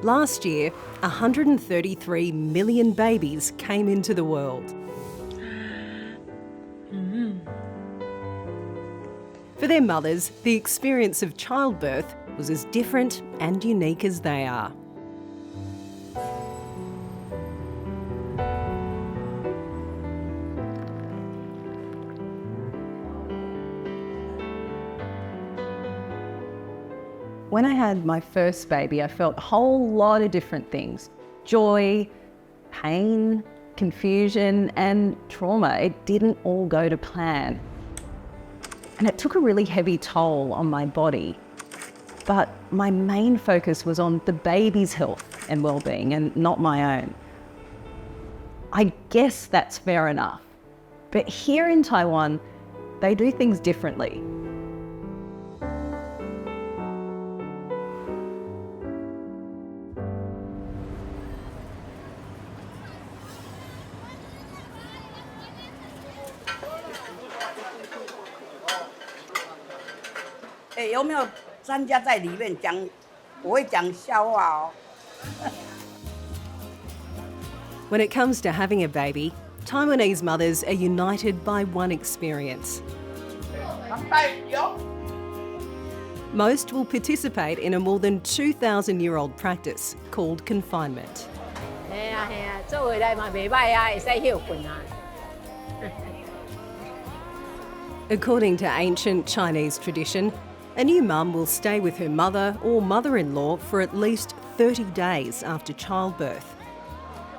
Last year, 133 million babies came into the world. For their mothers, the experience of childbirth was as different and unique as they are. When I had my first baby, I felt a whole lot of different things. Joy, pain, confusion, and trauma. It didn't all go to plan. And it took a really heavy toll on my body. But my main focus was on the baby's health and well-being and not my own. I guess that's fair enough. But here in Taiwan, they do things differently. When it comes to having a baby, Taiwanese mothers are united by one experience. Most will participate in a more than 2,000-year-old practice called confinement. According to ancient Chinese tradition, a new mum will stay with her mother or mother-in-law for at least 30 days after childbirth.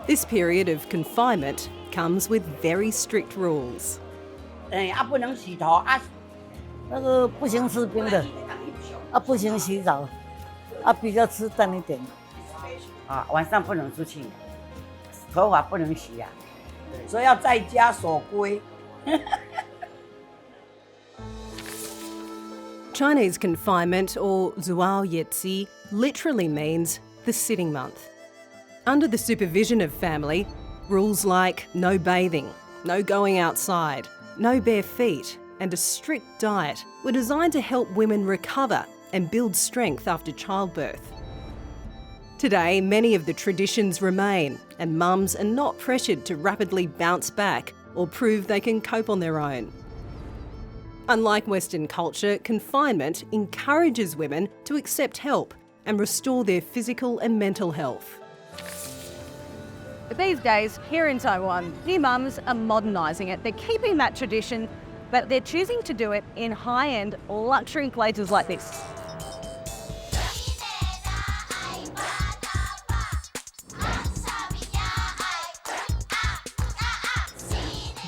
This period of confinement comes with very strict rules. 不能洗头啊，那个不行吃冰的，啊不行洗澡，啊比较吃淡一点，啊晚上不能出去，头发不能洗啊，所以要在家守规。Chinese confinement, or Zuao Yetzi, literally means the sitting month. Under the supervision of family, rules like no bathing, no going outside, no bare feet, and a strict diet were designed to help women recover and build strength after childbirth. Today, many of the traditions remain, and mums are not pressured to rapidly bounce back or prove they can cope on their own. Unlike Western culture, confinement encourages women to accept help and restore their physical and mental health. But these days, here in Taiwan, new mums are modernising it. They're keeping that tradition, but they're choosing to do it in high-end luxury places like this.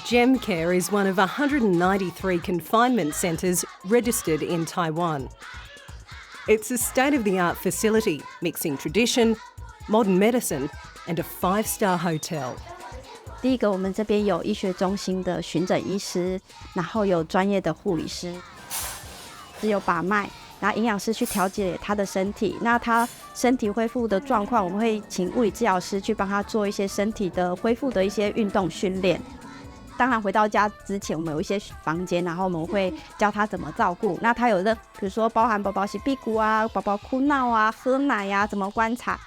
Gem Care is one of 193 confinement centres registered in Taiwan. It's a state-of-the-art facility, mixing tradition, modern medicine and a 5-star hotel. 第一个，我们这边有医学中心的巡诊医师，然后有专业的护理师，只有把脉，然后营养师去调节他的身体。那他身体恢复的状况，我们会请物理治疗师去帮他做一些身体的恢复的一些运动训练。当然回到家之前，我们有一些房间，然后我们会教他怎么照顾。那他有的，比如说包含宝宝洗屁股啊、宝宝哭闹啊、喝奶啊，怎么观察。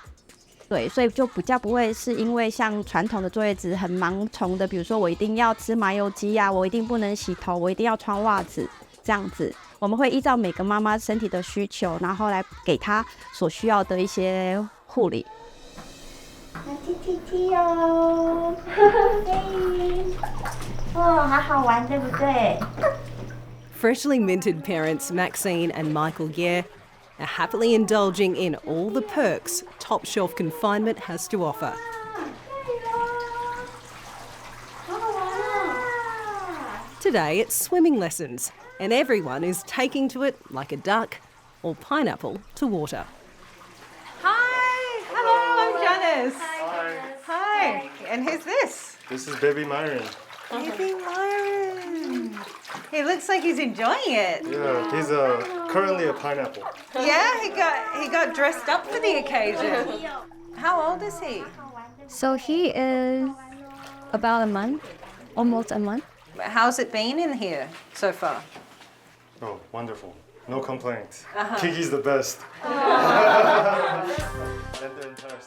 对，所以就比较不会是因为像传统的坐月子很盲从的，比如说我一定要吃麻油鸡啊，我一定不能洗头，我一定要穿袜子这样子。我们会依照每个妈妈身体的需求，然后来给她所需要的一些护理。踢踢踢哦，哦，好好玩，对不对？ Freshly minted parents Maxine and Michael Ye are happily indulging in all the perks top-shelf confinement has to offer. Today it's swimming lessons, and everyone is taking to it like a duck or pineapple to water. Hi, hello, I'm Janice. Hi. And who's this? This is Baby Myron. Baby Myron. He looks like he's enjoying it. Yeah, he's currently a pineapple. Yeah, he got dressed up for the occasion. How old is he? So he is about a month, almost a month. How's it been in here so far? Oh, wonderful. No complaints. Kiki's the best.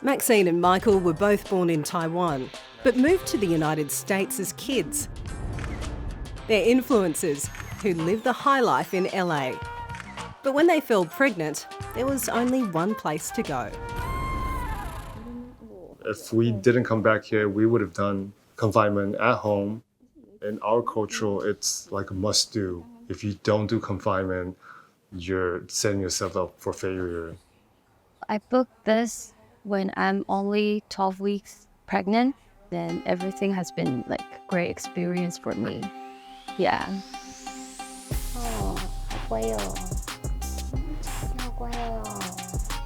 Maxine and Michael were both born in Taiwan, but moved to the United States as kids. They're influencers who live the high life in LA. But when they fell pregnant, there was only one place to go. If we didn't come back here, we would have done confinement at home. In our culture, it's like a must do. If you don't do confinement, you're setting yourself up for failure. I booked this when I'm only 12 weeks pregnant. Then everything has been like a great experience for me. Yeah.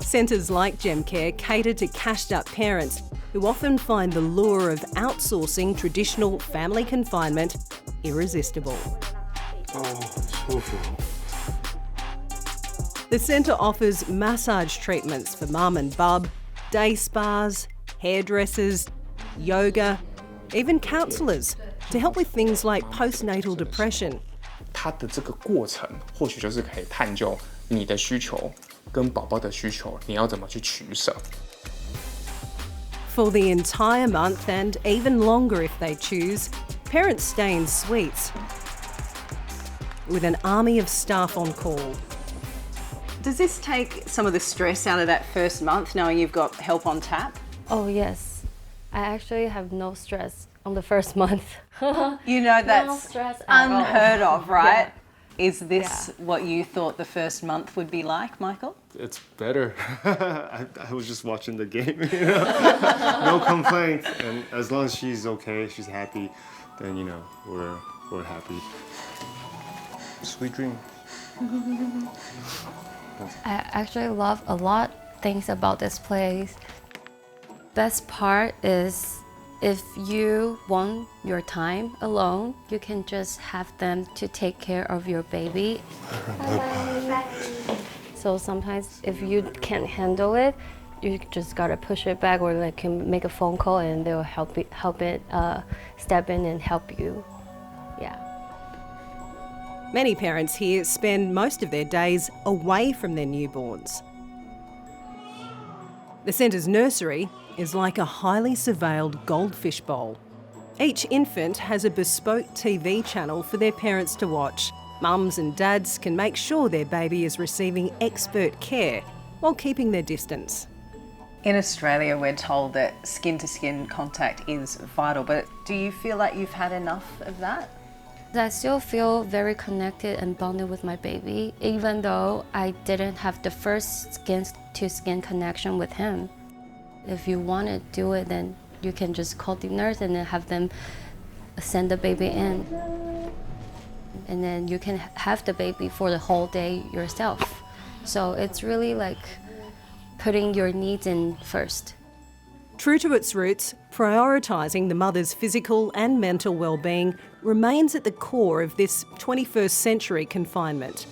Centres like GemCare cater to cashed-up parents who often find the lure of outsourcing traditional family confinement irresistible. The centre offers massage treatments for mum and bub, day spas, hairdressers, yoga, even counsellors to help with things like postnatal depression. 它的这个过程或许就是可以探究你的需求跟宝宝的需求，你要怎么去取舍。 For the entire month and even longer if they choose, parents stay in suites with an army of staff on call. Does this take some of the stress out of that first month, knowing you've got help on tap? Oh yes, I actually have no stress on the first month. You know that's stress at all. unheard of, right? Yeah. Is this what you thought the first month would be like, Michael? It's better. I was just watching the game, you know? No complaints. And as long as she's okay, she's happy, then, you know, we're happy. Sweet dream. I actually love a lot things about this place. Best part is if you want your time alone, you can just have them to take care of your baby. So sometimes if you can't handle it, you just gotta push it back, or like can make a phone call and they'll step in and help you. Yeah. Many parents here spend most of their days away from their newborns. The centre's nursery is like a highly surveilled goldfish bowl. Each infant has a bespoke TV channel for their parents to watch. Mums and dads can make sure their baby is receiving expert care while keeping their distance. In Australia, we're told that skin-to-skin contact is vital, but do you feel like you've had enough of that? I still feel very connected and bonded with my baby, even though I didn't have the first skin-to-skin connection with him. If you want to do it, then you can just call the nurse and then have them send the baby in. And then you can have the baby for the whole day yourself. So it's really like putting your needs in first. True to its roots, prioritising the mother's physical and mental well-being remains at the core of this 21st century confinement.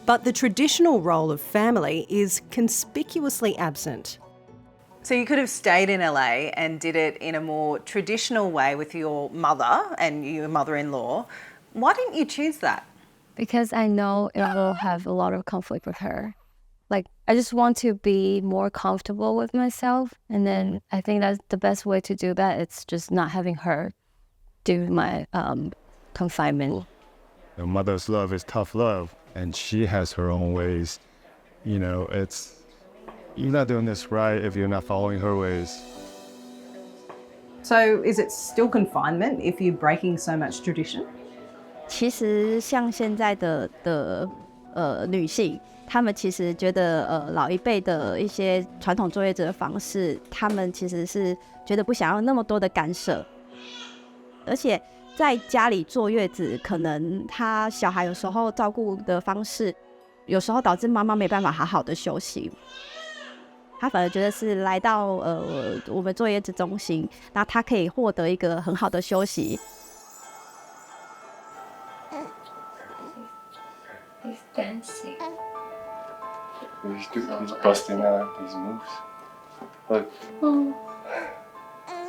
But the traditional role of family is conspicuously absent. So you could have stayed in LA and did it in a more traditional way with your mother and your mother-in-law. Why didn't you choose that? Because I know it will have a lot of conflict with her. Like, I just want to be more comfortable with myself. And then I think that's the best way to do that. It's just not having her do my confinement. A mother's love is tough love, and she has her own ways. You know, you're not doing this right if you're not following her ways. So is it still confinement if you're breaking so much tradition? 其实像现在的女性，她们其实觉得老一辈的一些传统坐月子的方式，她们其实是觉得不想要那么多的干涉，而且在家里坐月子，可能她小孩有时候照顾的方式，有时候导致妈妈没办法好好的休息。她反而觉得是来到我们坐月子中心，那她可以获得一个很好的休息。He's dancing. He's busting out these moves. Look. Oh,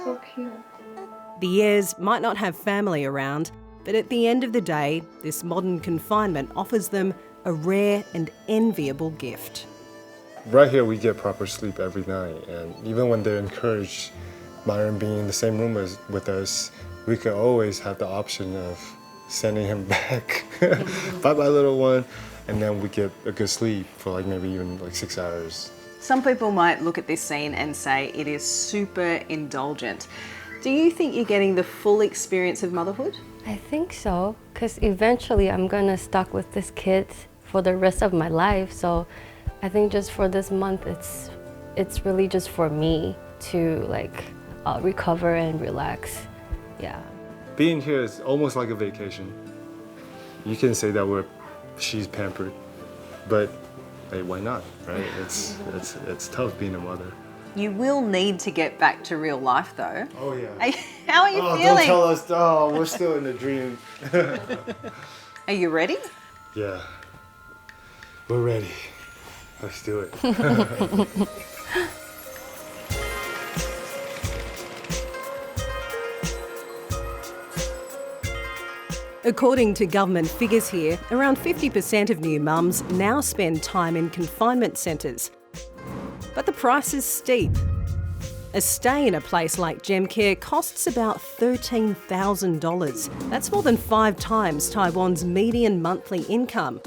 so cute. The heirs might not have family around, but at the end of the day, this modern confinement offers them a rare and enviable gift. Right here, we get proper sleep every night, and even when they're encouraged, Myron being in the same room with us, we can always have the option of sending him back. Bye-bye, little one. And then we get a good sleep for like maybe even like 6 hours. Some people might look at this scene and say it is super indulgent. Do you think you're getting the full experience of motherhood? I think so, because eventually I'm gonna stuck with this kid for the rest of my life. So I think just for this month, it's really just for me to like recover and relax. Yeah. Being here is almost like a vacation. You can say that she's pampered, but hey, why not, right? It's tough being a mother. You will need to get back to real life though. Oh yeah. How are you feeling? Don't tell us. Oh, we're still in the dream. Are you ready? Yeah. We're ready. Let's do it. According to government figures here, around 50% of new mums now spend time in confinement centres. But the price is steep. A stay in a place like GemCare costs about $13,000. That's more than 5 times Taiwan's median monthly income.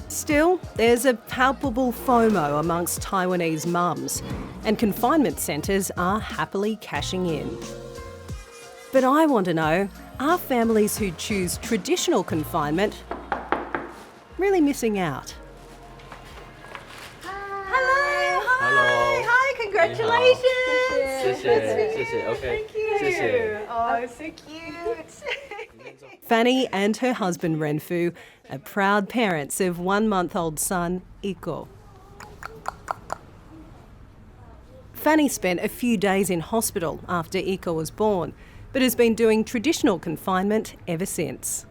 Still, there's a palpable FOMO amongst Taiwanese mums, and confinement centres are happily cashing in. But I want to know, are families who choose traditional confinement really missing out? Hi, congratulations! 谢谢 OK 谢谢 Oh, so cute! Fanny and her husband Renfu are proud parents of 1-month-old son, Iko. Fanny spent a few days in hospital after Iko was born, but has been doing traditional confinement ever since.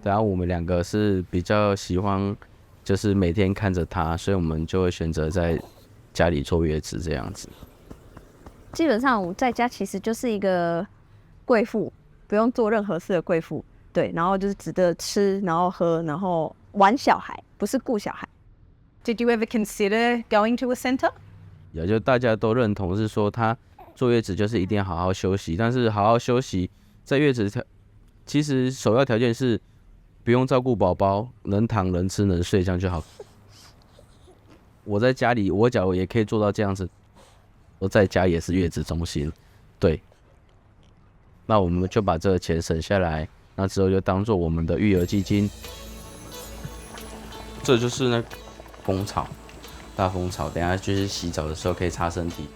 然后我们2个是比较喜欢就是每天看着他，所以我们就会选择在家里坐月子这样子。基本上我在家其实就是一个贵妇，不用做任何事的贵妇。对，然后就是只得吃，然后喝，然后玩小孩，不是顾小孩。Did you ever consider going to a centre? 也就大家都认同是说，他坐月子就是一定要好好休息，但是好好休息在月子其实首要条件是不用照顾宝宝，能躺能吃能睡这样就好。我在家里，我假如也可以做到这样子，我在家也是月子中心，对。那我们就把这个钱省下来，那之后就当做我们的育儿基金。这就是那蜂巢，大蜂巢，等一下就是洗澡的时候可以擦身体，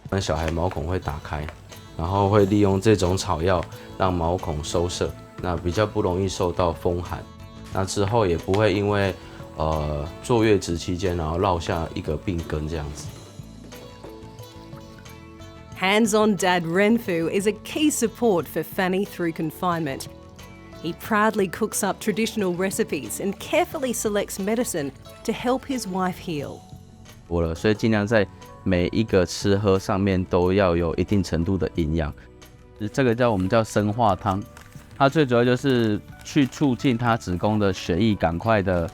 那小孩毛孔会打开，然后会利用这种草药让毛孔收摄，那比较不容易受到风寒。那之后也不会因为坐月子期间然后落下一个病根这样子。Hands-on dad Renfu is a key support for Fanny through confinement. He proudly cooks up traditional recipes and carefully selects medicine to help his wife heal. 所以尽量在每一个吃喝上面都要有一定程度的营养。这个我们叫生化汤，它最主要就是去促进它子宫的血液赶快的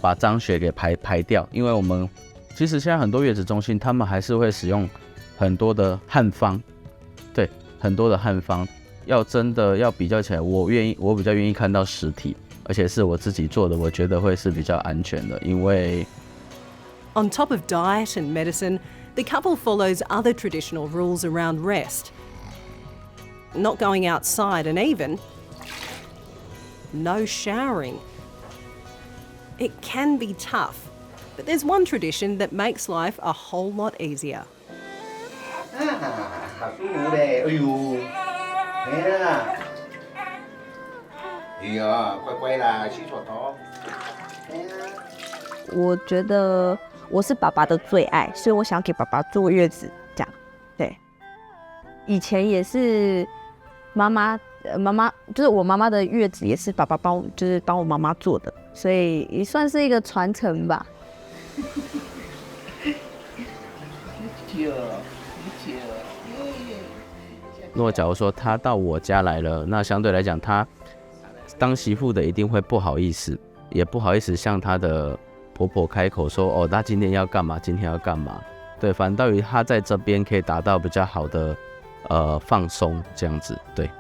把脏血给排掉。因为我们其实现在很多月子中心他们还是会使用很多的汉方，对，很多的汉方。要真的要比较起来，我比较愿意看到实体，而且是我自己做的，我觉得会是比较安全的，因为 On top of diet and medicine, the couple follows other traditional rules around rest. Not going outside and even no showering. It can be tough, but there's one tradition that makes life a whole lot easier. 好舒服嘞，哎呦，没了，哎呀，乖乖啦，洗手头。我觉得我是爸爸的最爱，所以我想给爸爸坐月子，这样。对，以前也是妈妈就是我妈妈的月子也是爸爸帮我妈妈做的，所以也算是一个传承吧。如果假如说他到我家来了，那相对来讲他当媳妇的一定会不好意思，也不好意思向她的婆婆开口说哦，她今天要干嘛，今天要干嘛。对，反倒于她在这边可以达到比较好的放松这样子。对，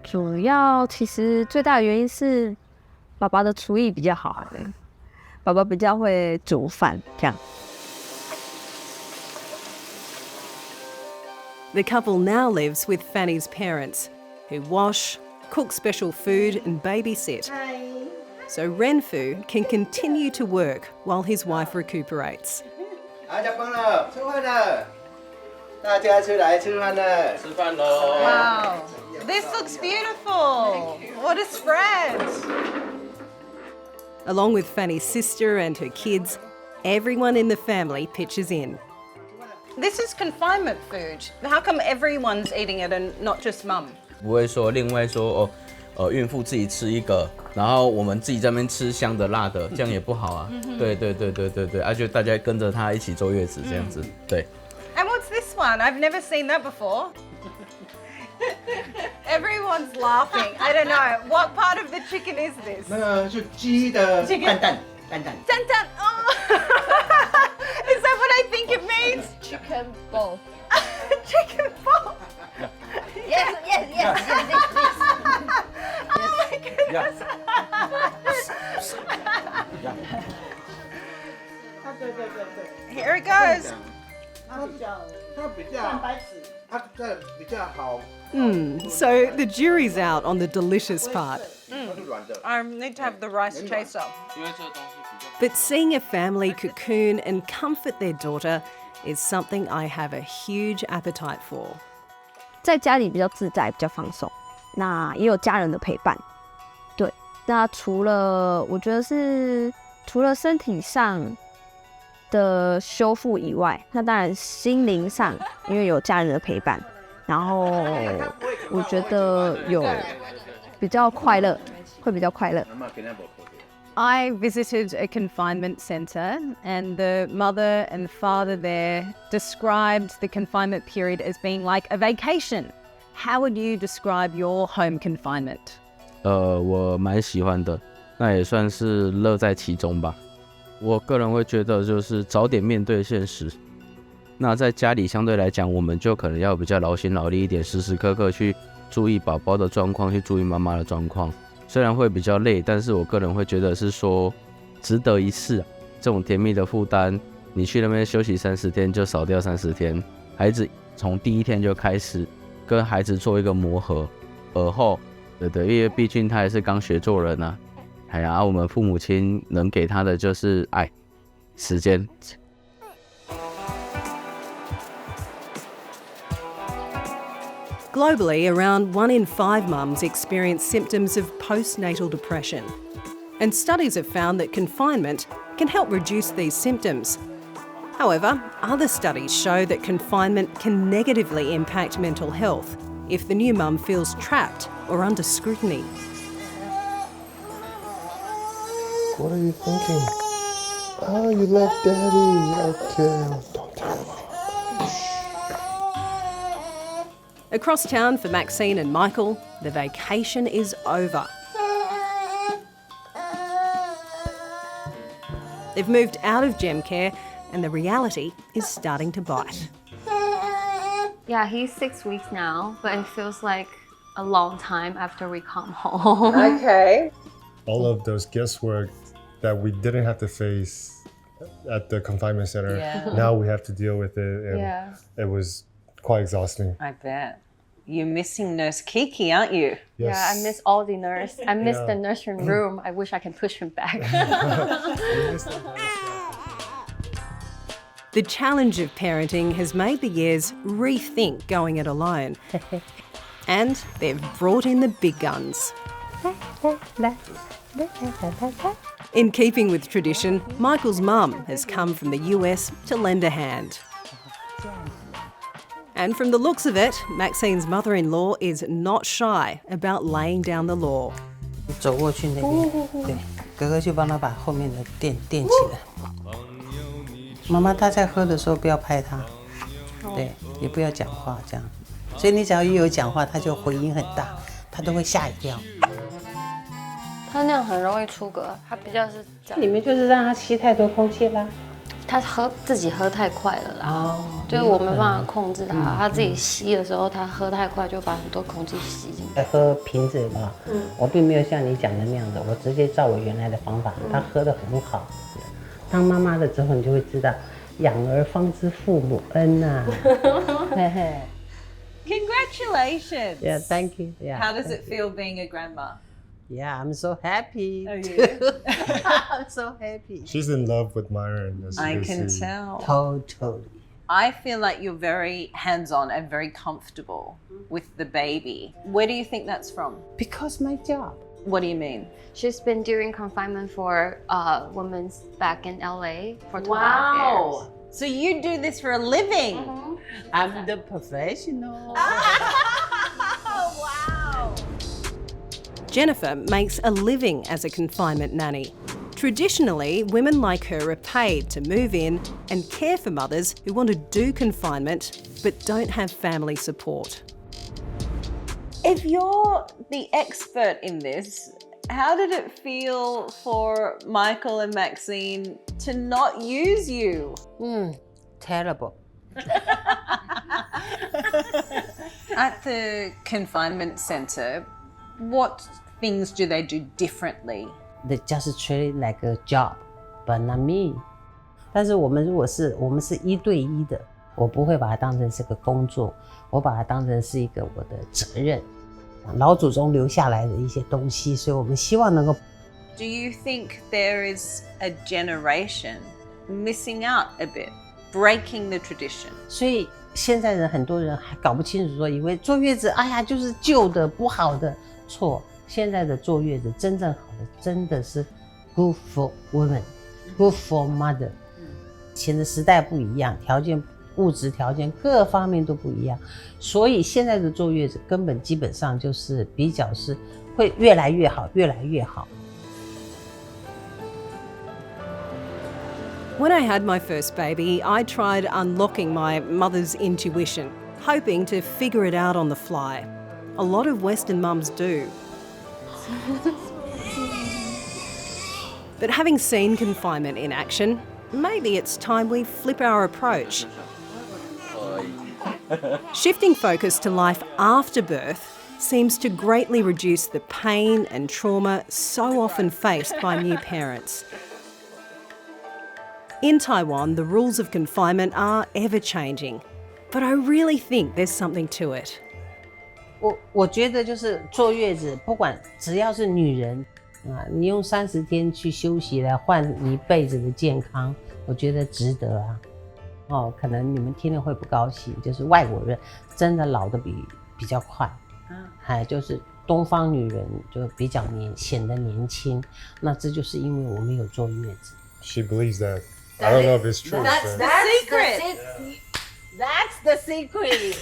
主要其实最大的原因是爸爸的厨艺比较好，爸爸比较会煮饭这样。The couple now lives with Fanny's parents, who wash, cook special food and babysit. So Renfu can continue to work while his wife recuperates. 下班了，吃饭了，大家出来吃饭了，吃饭喽。Wow, this looks beautiful. What a spread. Along with Fanny's sister and her kids, everyone in the family pitches in. This is confinement food. How come everyone's eating it and not just mum? 不会说另外说孕妇自己吃一个，然后我们自己在那边吃香的辣的，这样也不好啊。对，就大家跟着她一起坐月子这样子。对。And what's this one? I've never seen that before. Everyone's laughing. I don't know. What part of the chicken is this? 那个是鸡的蛋蛋。 Dantan. Oh. Is that what I think it means? Chicken ball. Chicken ball. Yes. Oh my goodness. Here it goes. 它比较好。 So the jury's out on the delicious part. I need to have the rice chaser. But seeing a family cocoon and comfort their daughter is something I have a huge appetite for. 在家里比较自在，比较放松，那也有家人的陪伴。对，那我觉得是除了身体上的修复以外，那当然心灵上，因为有家人的陪伴，然后我觉得有比较快乐，会比较快乐。I visited a confinement centre and the mother and father there described the confinement period as being like a vacation. How would you describe your home confinement? 我蛮喜欢的，那也算是乐在其中吧。我个人会觉得就是早点面对现实。那在家里相对来讲，我们就可能要比较劳心劳力一点，时时刻刻去注意宝宝的状况，去注意妈妈的状况。虽然会比较累，但是我个人会觉得是说值得一试。这种甜蜜的负担，你去那边休息30天就少掉30天。孩子从第一天就开始跟孩子做一个磨合，而后，对，因为毕竟他也是刚学做人啊。我们父母亲能给他的就是爱、时间。Globally, around 1 in 5 mums experience symptoms of postnatal depression. And studies have found that confinement can help reduce these symptoms. However, other studies show that confinement can negatively impact mental health if the new mum feels trapped or under scrutiny. What are you thinking? Oh, you love Daddy. Okay, don't tell him. Across town for Maxine and Michael, the vacation is over. They've moved out of gem care and the reality is starting to bite. Yeah, he's 6 weeks now, but it feels like a long time after we come home. Okay. All of those guesswork that we didn't have to face at the confinement center, now we have to deal with it, and it was quite exhausting. I bet. You're missing Nurse Kiki, aren't you? Yes. Yeah, I miss all the nurse. I miss the nursery room. I wish I can push him back. The challenge of parenting has made the Years rethink going it alone. And they've brought in the big guns. In keeping with tradition, Michael's mum has come from the US to lend a hand. And from the looks of it, Maxine's mother-in-law is not shy about laying down the law. 走过去那边，对，哥哥就帮他把后面的垫起来。妈妈她在喝的时候不要拍她，对，也不要讲话这样。所以你只要一有讲话，他就回音很大，他都会吓一跳。他那样很容易出嗝，他比较是这样。里面就是让他吸太多空气啦。他自己喝太快了啦，哦，就是我没办法控制他，他自己吸的时候，他喝太快就把很多空气吸进去。喝瓶子嘛，我并没有像你讲的那样的，我直接照我原来的方法，他喝得很好。当妈妈了之后，你就会知道，养儿方知父母恩呐。嘿嘿。Congratulations! Yeah, thank you. Yeah. How does it feel being a grandma? Yeah, I'm so happy. Oh, yeah. I'm so happy. She's in love with Myron. As I you can see. tell. Totally. I feel like you're very hands-on and very comfortable with the baby. Where do you think that's from? Because my job. What do you mean? She's been doing confinement for women back in LA for 12 years. Wow. So you do this for a living? I'm the professional. Wow. Jennifer makes a living as a confinement nanny. Traditionally, women like her are paid to move in and care for mothers who want to do confinement but don't have family support. If you're the expert in this, how did it feel for Michael and Maxine to not use you? Terrible. At the confinement centre, what things do they do differently? They just treat it like a job, but not me. 但是我们是1对1的，我不会把它当成是个工作，我把它当成是一个我的责任，老祖宗留下来的一些东西，所以我们希望能够。Do you think there is a generation missing out a bit, breaking the tradition? 所以现在人很多人还搞不清楚，说以为坐月子，哎呀就是旧的不好的，错。现在的坐月子真正好的，真的是 good for women, good for mother。现在时代不一样，物质条件各方面都不一样，所以现在的坐月子根本基本上就是比较是会越来越好，越来越好。When I had my first baby, I tried unlocking my mother's intuition, hoping to figure it out on the fly. A lot of Western mums do. But having seen confinement in action, maybe it's time we flip our approach. Shifting focus to life after birth seems to greatly reduce the pain and trauma so often faced by new parents. In Taiwan, the rules of confinement are ever-changing, but I really think there's something to it. 我觉得就是坐月子，不管只要是女人啊，你用30天去休息来换你一辈子的健康，我觉得值得啊。哦，可能你们听了会不高兴，就是外国人真的老得比较快，就是东方女人就比较显得年轻，那这就是因为我们有坐月子。She believes that. I don't know if it's true. That's the secret. That's the secret.